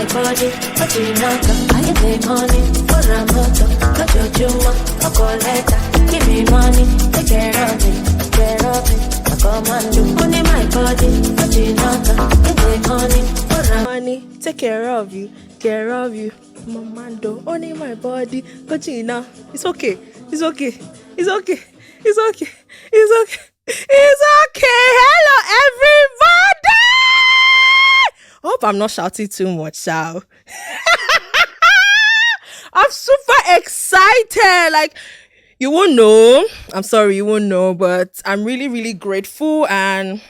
my body, but you knock up. I get money for a motor. Got your juma, a collector. Give me money, take care of it, care of it. I come and do. Only my body, but you knock up. I get money for a money, take care of you, care of you. Mamando, only my body, but you know. It's okay, it's okay, it's okay, it's okay, it's okay. It's okay. Hello, everybody. Hope I'm not shouting too much now. I'm super excited. Like, you won't know. I'm sorry, you won't know, but I'm really, really grateful and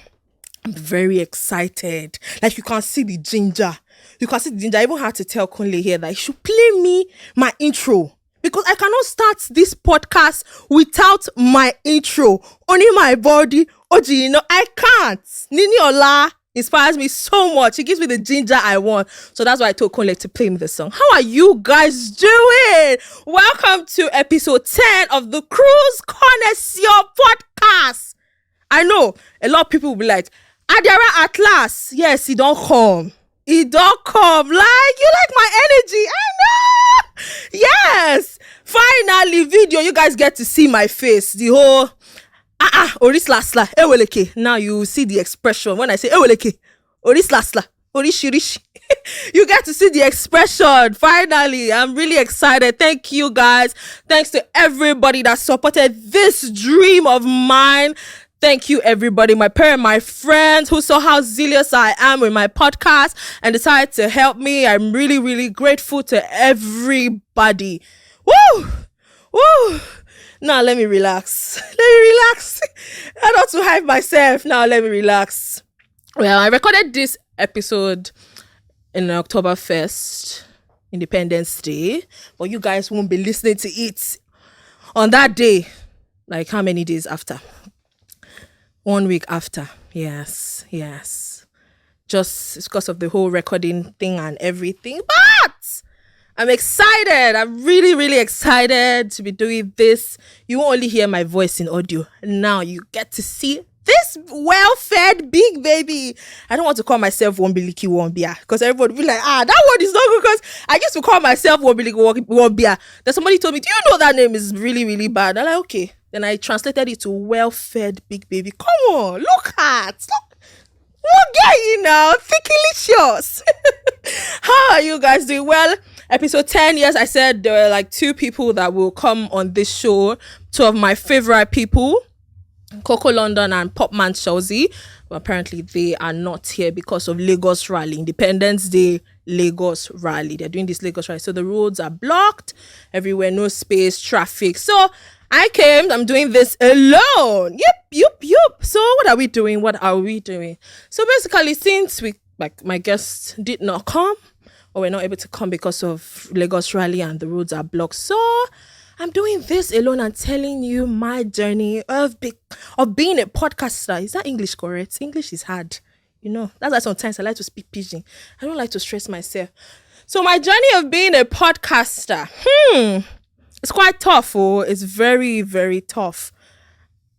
I'm very excited. Like, you can see the ginger. You can see the ginger. I even had to tell Kunle here that he should play me my intro. Because I cannot start this podcast without my intro. Only my body. Oji, I can't. Nini Ola inspires me so much. It gives me the ginger I want. So that's why I told Kunle to play me the song. How are you guys doing? Welcome to episode 10 of the Cruise Connoisseur podcast. I know a lot of people will be like, Adiara at last. Yes, he don't come. He don't come. Like, you like my energy. I know. Yes. Finally, video. You guys get to see my face. The whole Oris Lasla. Eweleke. Now you see the expression. When I say Eweleke, Oris Lasla. Orish. You get to see the expression. Finally, I'm really excited. Thank you guys. Thanks to everybody that supported this dream of mine. Thank you, everybody, my parents, my friends who saw how zealous I am with my podcast and decided to help me. I'm really, really grateful to everybody. Woo! Woo! Now, let me relax. I don't want to hype myself. Now, let me relax. Well, I recorded this episode in October 1st, Independence Day, but you guys won't be listening to it on that day. Like, how many days after? 1 week after. Yes. Just because of the whole recording thing and everything. But I'm excited. I'm really, really excited to be doing this. You won't only hear my voice in audio. Now you get to see this well-fed big baby. I don't want to call myself Wombiliki Wombia because everybody will be like, that word is not good because I used to call myself Wombiliki Wombia. Then somebody told me, do you know that name is really, really bad? I'm like, okay. Then I translated it to well-fed big baby. Come on, look. We'll get you now. Thickelicious. How are you guys doing? Well, episode 10, yes, I said there were like 2 people that will come on this show. 2 of my favorite people, Coco London and Popman Chelsea. But apparently they are not here because of Lagos Rally, Independence Day Lagos Rally. They're doing this Lagos Rally. So the roads are blocked everywhere, no space, traffic. So I'm doing this alone. Yep. So what are we doing? So basically, since my guests did not come or were not able to come because of Lagos Rally and the roads are blocked. So I'm doing this alone and telling you my journey of being a podcaster. Is that English correct? English is hard. That's why sometimes I like to speak pidgin. I don't like to stress myself. So my journey of being a podcaster, it's quite tough. It's very, very tough.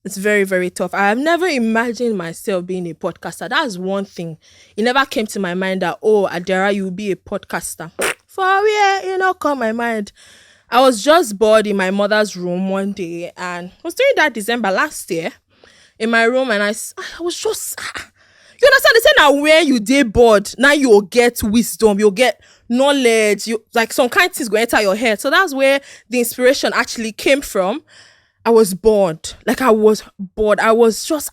It's very, very tough. I have never imagined myself being a podcaster. That's one thing. It never came to my mind that, Adiara, you'll be a podcaster. For where, come my mind. I was just bored in my mother's room one day, and it was during that December last year in my room, and I was just, you understand? They say now where you did bored, now you'll get wisdom, you'll get knowledge, like some kind of things go enter your head. So that's where the inspiration actually came from. I was bored. I was just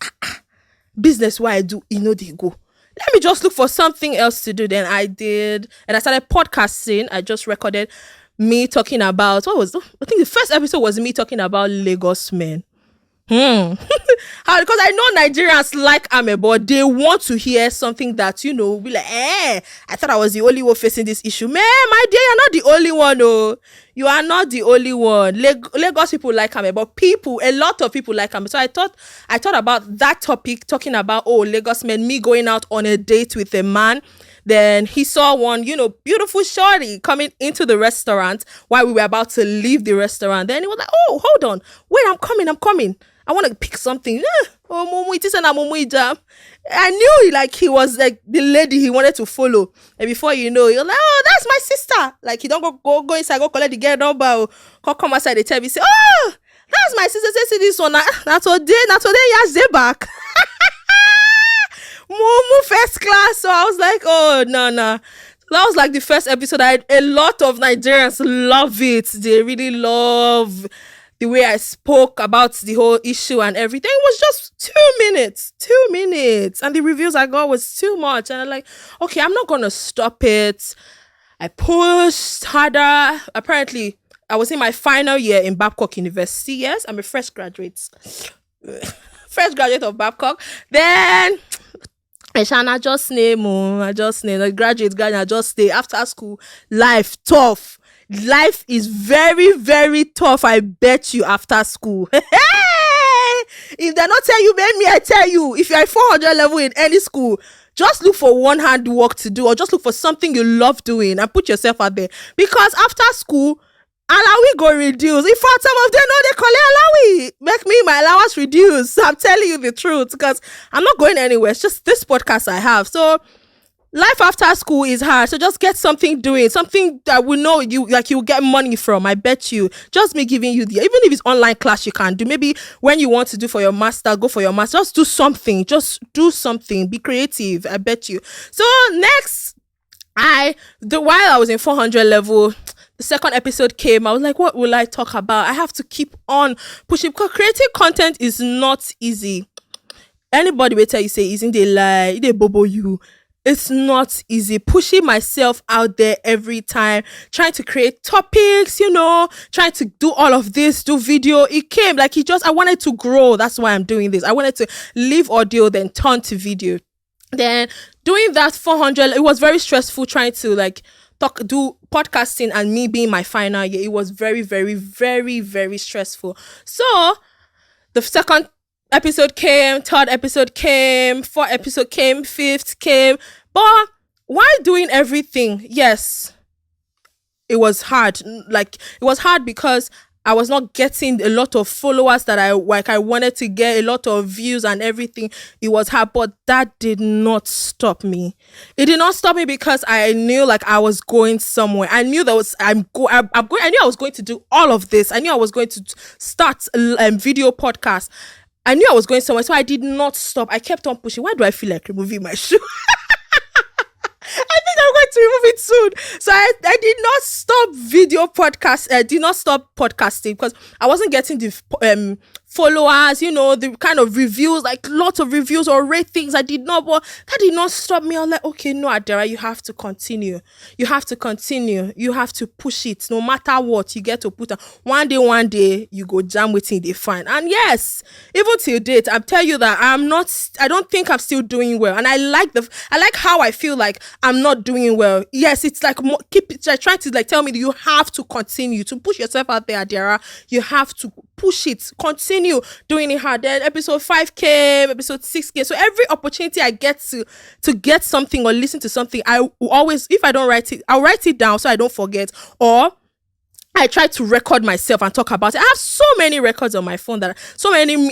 business where I do, they go. Let me just look for something else to do. Then I did, and I started podcasting. I just recorded me talking about, I think the first episode was me talking about Lagos men. Because I know Nigerians like Amebo, they want to hear something that, be like, I thought I was the only one facing this issue. Man, my dear, you're not the only one, You are not the only one. Lagos people like Amebo. A lot of people like Amebo. So I thought about that topic, talking about, Lagos men, me going out on a date with a man. Then he saw one, beautiful shorty coming into the restaurant while we were about to leave the restaurant. Then he was like, hold on. Wait, I'm coming. I want to pick something. Oh, Mumu, it is an Mumu Ijam. I knew like he was like the lady he wanted to follow. And before you know, you're like, oh, that's my sister. Like, you don't go inside, go collect the girl number, or come outside, they tell me, say, oh, that's my sister. Say, see this one. Not today, yes, they back. Mumu first class. So I was like, oh, no. That was like the first episode. A lot of Nigerians love it. They really love the way I spoke about the whole issue and everything. It was just 2 minutes. And the reviews I got was too much. And I'm like, okay, I'm not going to stop it. I pushed harder. Apparently, I was in my final year in Babcock University. Yes, I'm a fresh graduate. Fresh graduate of Babcock. Then I just name, like graduate, I just stay after school. Life tough. Life is very, very tough. I bet you after school. If they're not tell you, maybe I tell you. If you're at 400 level in any school, just look for one hand work to do, or just look for something you love doing and put yourself out there. Because after school, Alawi go reduce. In fact, some of them know they call it Alawi. Make me my allowance reduce. So I'm telling you the truth because I'm not going anywhere. It's just this podcast I have. So life after school is hard. So just get something doing. Something that we know you get money from. I bet you. Just me giving you even if it's online class you can do. Maybe when you want to do for your master, go for your master. Just do something. Just do something. Be creative. I bet you. So next, while I was in 400 level, the second episode came. I was like, what will I talk about? I have to keep on pushing because creating content is not easy. Anybody will tell you, say, isn't they lie? They bobo you. It's not easy. Pushing myself out there every time, trying to create topics, trying to do all of this, do video. It came like I wanted to grow. That's why I'm doing this. I wanted to leave audio, then turn to video. Then doing that 400, it was very stressful trying to do podcasting and me being my final year. It was very, very, very, very stressful. So the second episode came, third episode came, fourth episode came, fifth came. But while doing everything, yes, it was hard. It was hard because I was not getting a lot of followers that I wanted to get, a lot of views and everything. It was hard, but that did not stop me. It did not stop me because I knew I was going somewhere. I knew that I knew I was going to do all of this. I knew I was going to start a video podcast. I knew I was going somewhere, so I did not stop. I kept on pushing. Why do I feel like removing my shoe? I think I'm going to remove it soon. So I did not stop video podcast. I did not stop podcasting because I wasn't getting the followers, the kind of reviews, lots of reviews or ratings. I did not, but that did not stop me. I was like, okay, no, Adiara, you have to continue. You have to continue. You have to push it. No matter what, you get to put on. One day, you go jam waiting, they find. And yes, even till date, I'll tell you that I don't think I'm still doing well. And I like how I feel like I'm not doing well. Yes, it's trying to tell me that you have to continue to push yourself out there, Adiara. You have to push it, continue doing it hard. Then episode 5 came, episode 6 came. So every opportunity I get to get something or listen to something, I always, if I don't write it, I'll write it down so I don't forget, or I try to record myself and talk about it. I have so many records on my phone so many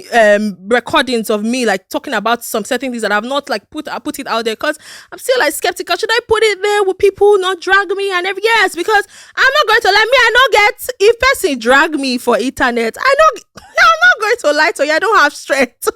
recordings of me talking about some certain things that I've not put it out there because I'm still skeptical. Should I put it there? Will people not drag me and everything? Yes, because I'm not going to lie. I not get if person drag me for internet. I'm not going to lie to you. I don't have strength.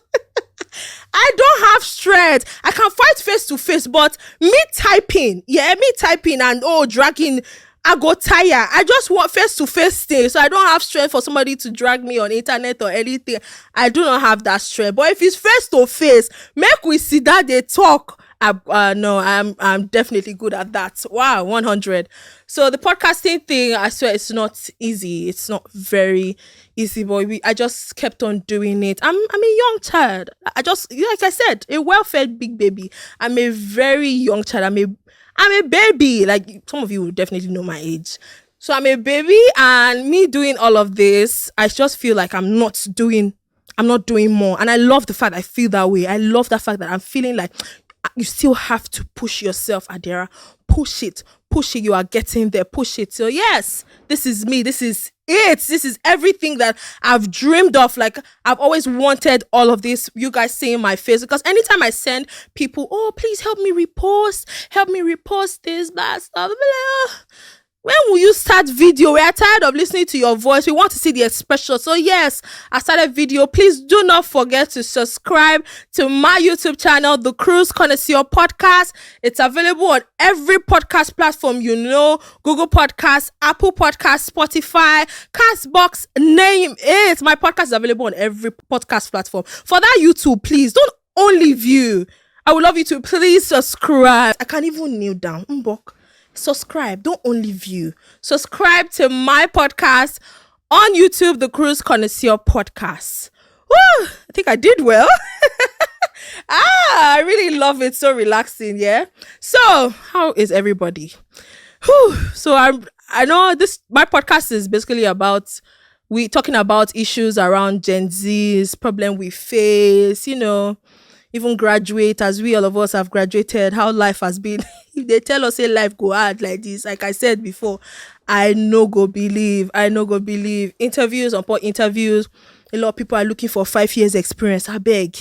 I don't have strength. I can fight face to face, but me typing and dragging, I go tired. I just want face-to-face thing. So I don't have strength for somebody to drag me on internet or anything. I do not have that strength. But if it's face-to-face, make we see that they talk. No, I'm definitely good at that. Wow, 100. So the podcasting thing, I swear it's not easy. It's not very easy, but I just kept on doing it. I'm a young child. I just, like I said, a well-fed big baby. I'm a very young child. I'm a baby. Some of you will definitely know my age. So I'm a baby, and me doing all of this, I just feel like I'm not doing more. And I love the fact I feel that way. I love the fact that I'm feeling like you still have to push yourself, Adiara. Push it. You are getting there. Push it. So yes, this is me. This is it. This is everything that I've dreamed of. Like, I've always wanted all of this. You guys seeing my face, because anytime I send people, oh, please help me repost this, blah, stuff, blah. When will you start video? We are tired of listening to your voice. We want to see the expression. So yes, I started video. Please do not forget to subscribe to my YouTube channel, The Connoisseur Podcast. It's available on every podcast platform, Google Podcasts, Apple Podcasts, Spotify, Castbox, name it. My podcast is available on every podcast platform. For that YouTube, please don't only view. I would love you to please subscribe. I can't even kneel down. Subscribe, don't only view. Subscribe to my podcast on YouTube, The Connoisseur Podcast. Woo, I think I did well. I really love it. So relaxing, yeah. So, how is everybody? So I know my podcast is basically about we talking about issues around Gen Z's problem we face, even graduate, as we all of us have graduated, how life has been. If they tell us say life go hard like this, like I said before, I no go believe. Interviews upon interviews, a lot of people are looking for 5 years experience. I beg.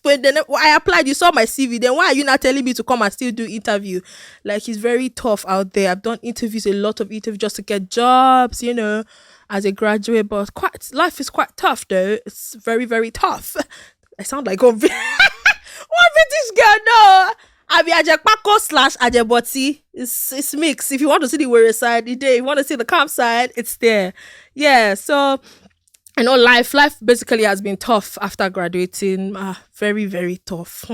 But then I applied, you saw my CV, then why are you not telling me to come and still do interview? Like, it's very tough out there. I've done interviews, a lot of interviews just to get jobs, as a graduate, but life is quite tough though. It's very, very tough. I sound like one British girl. No, I be Ajekpako / Ajeboti. It's mixed. If you want to see the warrior side, if you want to see the calm side, it's there. Yeah. So I know life basically has been tough after graduating. Very, very tough.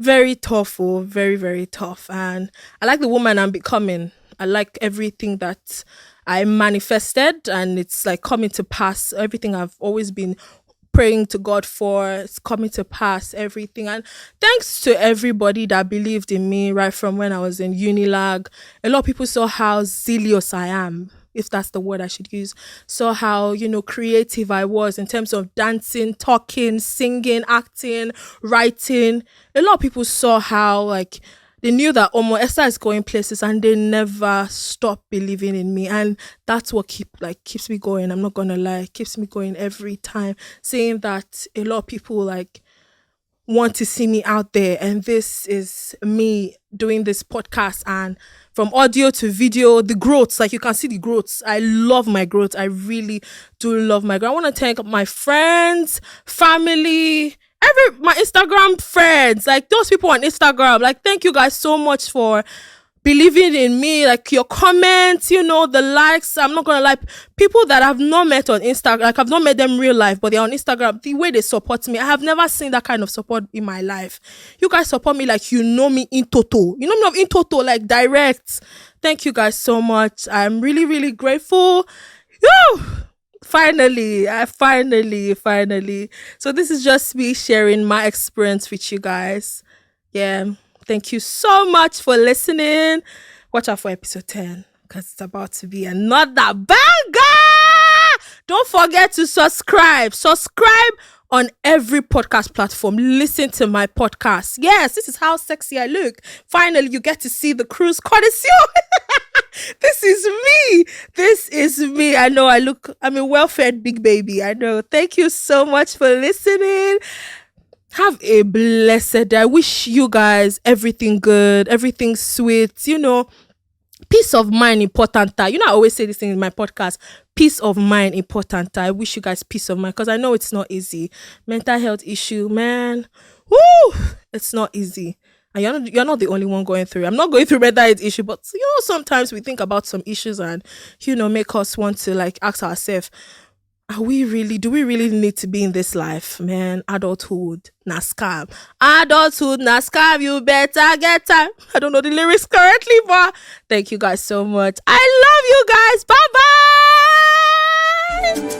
Very tough. Oh, very, very tough. And I like the woman I'm becoming. I like everything that I manifested, and it's like coming to pass. Everything I've always been praying to God for, it's coming to pass, everything. And thanks to everybody that believed in me right from when I was in Unilag. A lot of people saw how zealous I am, if that's the word I should use. Saw how, creative I was in terms of dancing, talking, singing, acting, writing. A lot of people saw how, they knew that Esther is going places, and they never stopped believing in me. And that's what keeps me going. I'm not gonna lie, keeps me going every time. Saying that a lot of people want to see me out there, and this is me doing this podcast, and from audio to video, the growth, you can see the growth. I love my growth. I really do love my growth. I want to thank my friends, family, my Instagram friends, those people on Instagram. Thank you guys so much for believing in me, your comments, the likes. I'm not gonna lie, people that I've not met on Instagram, I've not met them real life, but they're on Instagram, the way they support me, I have never seen that kind of support in my life. You guys support me me in total. You know me in total, direct. Thank you guys so much. I'm really, really grateful. Finally. So this is just me sharing my experience with you guys. Yeah. Thank you so much for listening. Watch out for episode 10, because it's about to be another banger. Don't forget to subscribe. Subscribe on every podcast platform. Listen to my podcast. Yes, this is how sexy I look. Finally, you get to see the Connoisseur. This is me. I know I'm a well-fed big baby. I know. Thank you so much for listening. Have a blessed day. I wish you guys everything good, everything sweet, peace of mind important. I always say this thing in my podcast, peace of mind important. I wish you guys peace of mind, because I know it's not easy. Mental health issue, man. Woo! It's not easy. And you're not the only one going through. I'm not going through mental health issue, but sometimes we think about some issues and make us want to ask ourselves, do we really need to be in this life, man? Adulthood, na scam. You better get time. I don't know the lyrics correctly, but thank you guys so much. I love you guys. Bye bye.